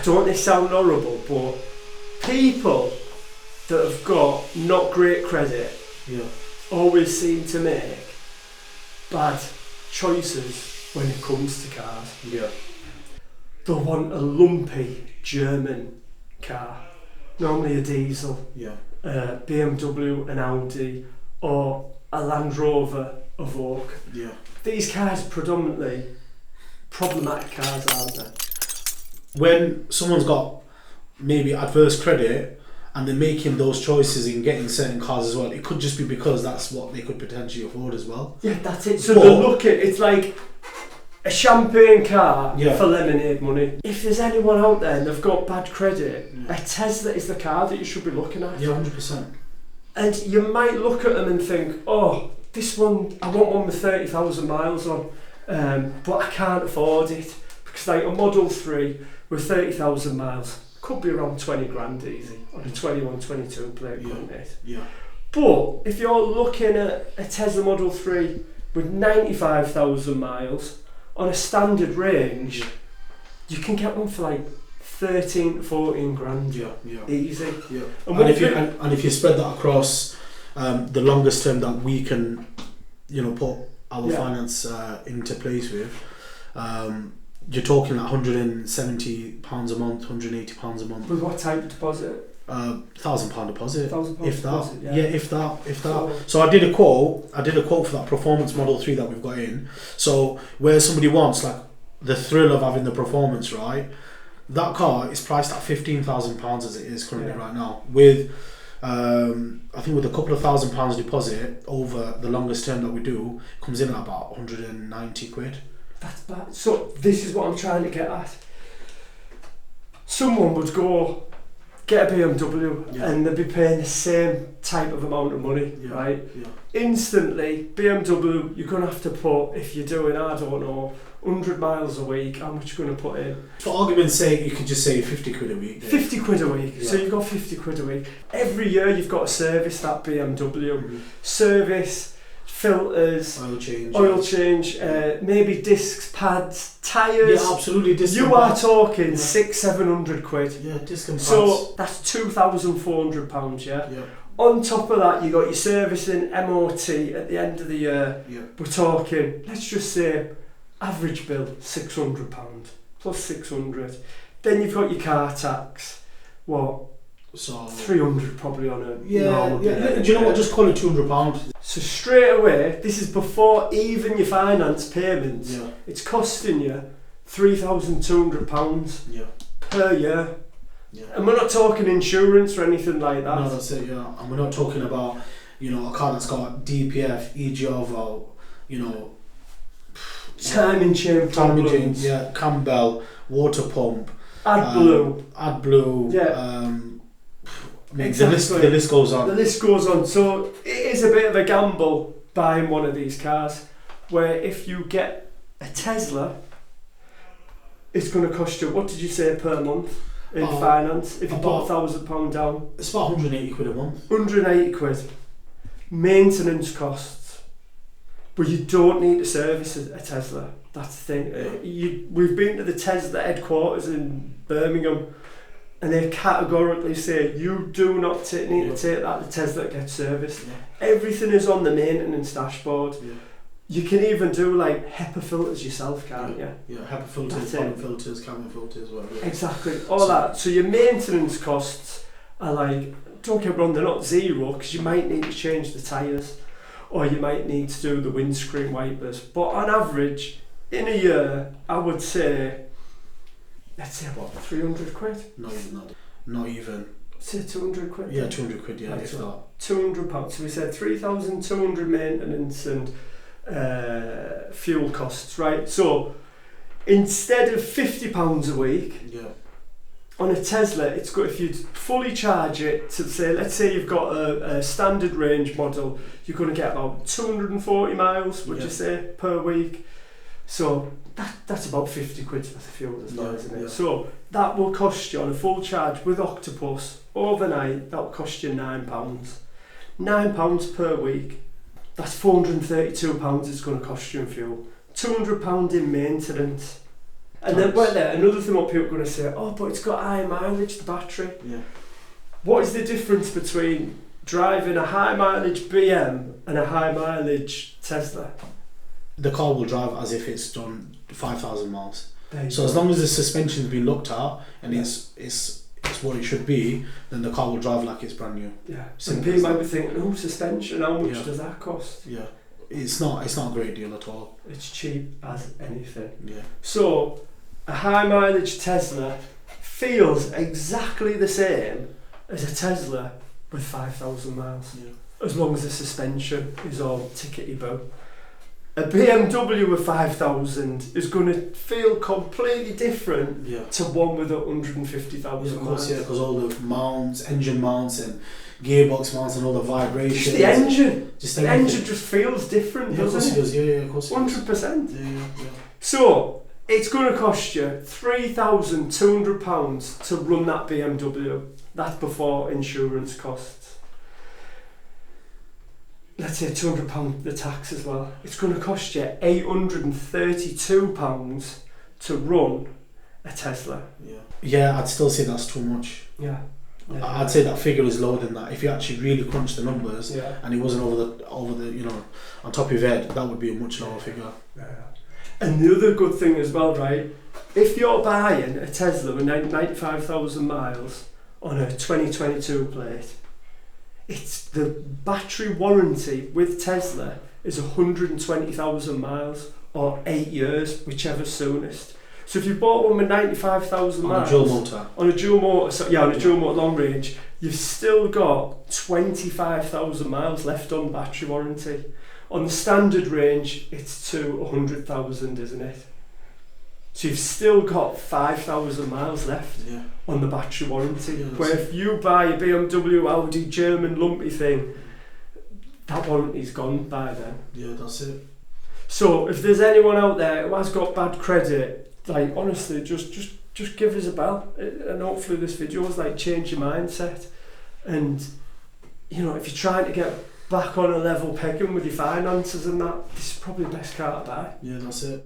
I don't want this to sound horrible, but people that have got not great credit always seem to make bad choices when it comes to cars. They'll want a lumpy German car, normally a diesel, BMW, an Audi, or a Land Rover, a Vogue. These cars are predominantly problematic cars, aren't they? When someone's got maybe adverse credit and they're making those choices in getting certain cars as well, it could just be because that's what they could potentially afford as well. Yeah, that's it. So they're looking, it's like a champagne car for lemonade money. If there's anyone out there and they've got bad credit, a Tesla is the car that you should be looking at. 100%. And you might look at them and think, oh, this one, I want one with 30,000 miles on, but I can't afford it. Because like a Model 3 with 30,000 miles could be around 20 grand easy on a 21, 22 plate, couldn't it? But if you're looking at a Tesla Model 3 with 95,000 miles on a standard range, you can get one for like 13 to 14 grand easy. And if you spread that across the longest term that we can, put our finance into place with, you're talking like £170 a month, £180 a month. With what type of deposit? £1,000 deposit. £1,000 if that. deposit, If that. So I did a quote for that performance Model 3 that we've got in. So where somebody wants like the thrill of having the performance, right? That car is priced at £15,000 as it is currently right now. With I think with a couple of £1,000 deposit over the longest term that we do, comes in at about 190 quid. That's bad. So this is what I'm trying to get at. Someone would go get a BMW and they'd be paying the same type of amount of money, right? Instantly, BMW, you're going to have to put, if you're doing, I don't know, 100 miles a week, how much you're going to put in? For argument's sake, you could just say 50 quid a week. 50 quid a week. So you've got 50 quid a week. Every year you've got to service that BMW. Service, filters, oil change, maybe discs, pads, tyres. Yeah, absolutely. You are talking 600-700 quid. Yeah, disc and pads. So that's £2,400, yeah? On top of that, you got your servicing, MOT at the end of the year. We're talking, let's just say, average bill £600 plus 600. Then you've got your car tax. What? So 300 probably on a normal day. Do you know what? Just call it £200. So straight away, this is before even your finance payments. It's costing you £3,200 per year. And we're not talking insurance or anything like that. No, that's it. And we're not talking about a car that's got DPF, EGR, timing chain problems. Campbell, water pump, AdBlue. Exactly. The list goes on. The list goes on. So it is a bit of a gamble buying one of these cars, where if you get a Tesla, it's going to cost you, what did you say, per month in finance? If you put £1,000 down, it's about 180 quid a month. 180 quid. Maintenance costs. But you don't need to service a Tesla. That's the thing. We've been to the Tesla headquarters in Birmingham, and they categorically say you do not need to take that to Tesla to get serviced. Everything is on the maintenance dashboard. You can even do like HEPA filters yourself, can't you? HEPA filters, pollen filters, cabin filters, whatever. Exactly, all that. So your maintenance costs are like, don't get me wrong, they're not zero, because you might need to change the tyres, or you might need to do the windscreen wipers. But on average, in a year, I would say, let's say what, 300 quid? Not even. Say 200 quid? Yeah, 200 quid, yeah, if that. £200. So we said 3,200 maintenance and fuel costs, right? So instead of £50 a week, on a Tesla, it's good if you fully charge it to say, let's say you've got a standard range model, you're going to get about 240 miles, would you say, per week? So that's about 50 quid worth of fuel as well, isn't it? So that will cost you on a full charge with Octopus overnight, that will cost you £9. £9 per week. That's £432 it's going to cost you in fuel. £200 in maintenance. And then another thing what people are going to say, oh, but it's got high mileage, the battery. Yeah. What is the difference between driving a high mileage BM and a high mileage Tesla? The car will drive as if it's done 5,000 miles. So go. as long as the suspension's been looked at and it's what it should be, then the car will drive like it's brand new. Yeah. Some people might be thinking, oh, suspension, how much does that cost? Yeah. It's not a great deal at all. It's cheap as anything. Yeah. So a high mileage Tesla feels exactly the same as a Tesla with 5,000 miles. Yeah. As long as the suspension is all tickety-boo. A BMW with 5,000 is going to feel completely different to one with 150,000 miles. Yeah, because all the mounts, engine mounts and gearbox mounts and all the vibrations. Just the engine. The engine just feels different, doesn't it? Yeah, of course it does. 100%. Yeah. So, it's going to cost you £3,200 to run that BMW. That's before insurance costs. Let's say £200 the tax as well. It's going to cost you £832 to run a Tesla. Yeah, I'd still say that's too much. Yeah. I'd say that figure is lower than that. If you actually really crunch the numbers and it wasn't over the on top of your head, that would be a much lower figure. Yeah. And the other good thing as well, right? If you're buying a Tesla with 95,000 miles on a 2022 plate, it's the battery warranty with Tesla is 120,000 miles or 8 years, whichever soonest. So if you bought one with 95,000 miles on a dual motor, on a dual motor long range, you've still got 25,000 miles left on battery warranty. On the standard range, it's to 100,000, isn't it? So you've still got 5,000 miles left on the battery warranty. Where if you buy a BMW, Audi, German lumpy thing, that warranty's gone by then. Yeah, that's it. So if there's anyone out there who has got bad credit, like honestly, just give us a bell, and hopefully this video is like change your mindset. And if you're trying to get back on a level pegging with your finances and that, this is probably the best car to buy. Yeah, that's it.